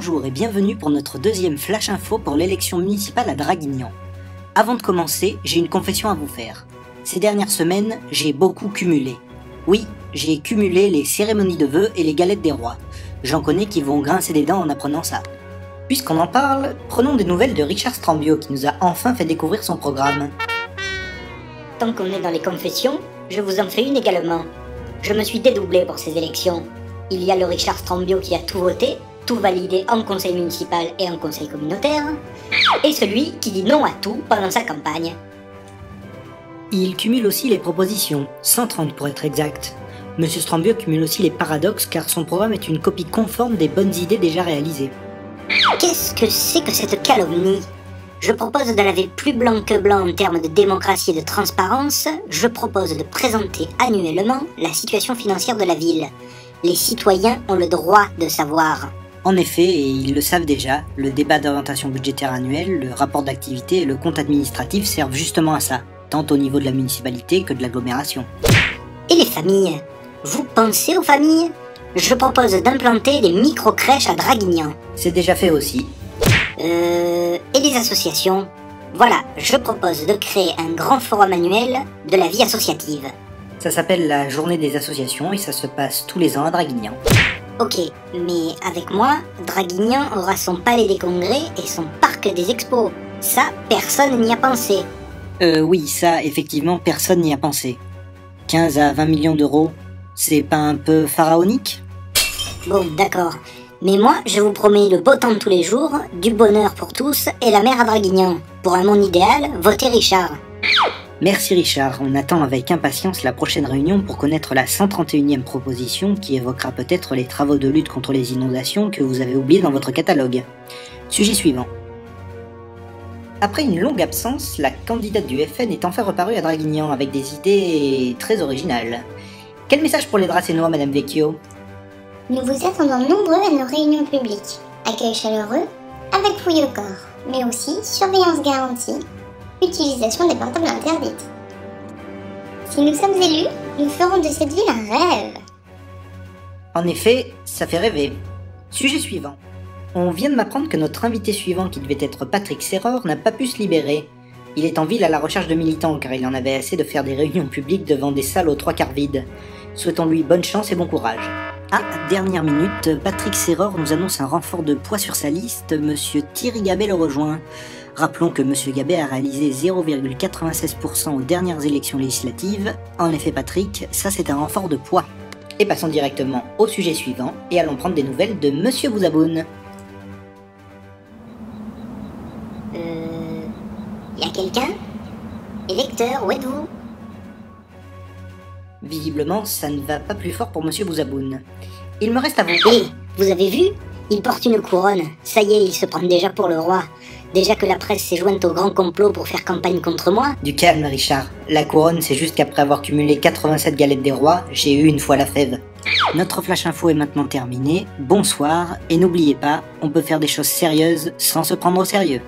Bonjour et bienvenue pour notre deuxième flash info pour l'élection municipale à Draguignan. Avant de commencer, j'ai une confession à vous faire. Ces dernières semaines, j'ai beaucoup cumulé. Oui, j'ai cumulé les cérémonies de vœux et les galettes des rois. J'en connais qui vont grincer des dents en apprenant ça. Puisqu'on en parle, prenons des nouvelles de Richard Strambio qui nous a enfin fait découvrir son programme. Tant qu'on est dans les confessions, je vous en fais une également. Je me suis dédoublé pour ces élections. Il y a le Richard Strambio qui a tout voté, tout validé en conseil municipal et en conseil communautaire, et celui qui dit non à tout pendant sa campagne. Il cumule aussi les propositions, 130 pour être exact. Monsieur Strambio cumule aussi les paradoxes car son programme est une copie conforme des bonnes idées déjà réalisées. Qu'est-ce que c'est que cette calomnie ? Je propose de laver plus blanc que blanc en termes de démocratie et de transparence. Je propose de présenter annuellement la situation financière de la ville. Les citoyens ont le droit de savoir. En effet, et ils le savent déjà, le débat d'orientation budgétaire annuel, le rapport d'activité et le compte administratif servent justement à ça, tant au niveau de la municipalité que de l'agglomération. Et les familles ? Vous pensez aux familles ? Je propose d'implanter des micro-crèches à Draguignan. C'est déjà fait aussi. Et les associations ? Voilà, je propose de créer un grand forum annuel de la vie associative. Ça s'appelle la journée des associations et ça se passe tous les ans à Draguignan. Ok, mais avec moi, Draguignan aura son palais des congrès et son parc des expos. Ça, personne n'y a pensé. Oui, ça, effectivement, personne n'y a pensé. 15 à 20 millions d'euros, c'est pas un peu pharaonique ? Bon, d'accord. Mais moi, je vous promets le beau temps tous les jours, du bonheur pour tous et la mer à Draguignan. Pour un monde idéal, votez Richard. Merci Richard, on attend avec impatience la prochaine réunion pour connaître la 131e proposition qui évoquera peut-être les travaux de lutte contre les inondations que vous avez oubliés dans votre catalogue. Sujet suivant. Après une longue absence, la candidate du FN est enfin reparue à Draguignan avec des idées très originales. Quel message pour les Dracénois, Madame Vecchio ? Nous vous attendons nombreux à nos réunions publiques. Accueil chaleureux, avec fouille au corps, mais aussi surveillance garantie, utilisation des portables interdites. Si nous sommes élus, nous ferons de cette ville un rêve. En effet, ça fait rêver. Sujet suivant. On vient de m'apprendre que notre invité suivant, qui devait être Patrick Serror, n'a pas pu se libérer. Il est en ville à la recherche de militants car il en avait assez de faire des réunions publiques devant des salles aux trois quarts vides. Souhaitons-lui bonne chance et bon courage. Ah, dernière minute, Patrick Serror nous annonce un renfort de poids sur sa liste, Monsieur Thierry Gabet le rejoint. Rappelons que Monsieur Gabet a réalisé 0,96% aux dernières élections législatives. En effet Patrick, ça c'est un renfort de poids. Et passons directement au sujet suivant et allons prendre des nouvelles de Monsieur Bouzaboun. Y a quelqu'un ? Électeur, où êtes-vous ? Visiblement, ça ne va pas plus fort pour Monsieur Bouzaboun. Il me reste à vous... Hé, vous avez vu ? Il porte une couronne. Ça y est, il se prend déjà pour le roi. Déjà que la presse s'est jointe au grand complot pour faire campagne contre moi. Du calme, Richard. La couronne, c'est juste qu'après avoir cumulé 87 galettes des rois, j'ai eu une fois la fève. Notre flash info est maintenant terminé. Bonsoir, et n'oubliez pas, on peut faire des choses sérieuses sans se prendre au sérieux.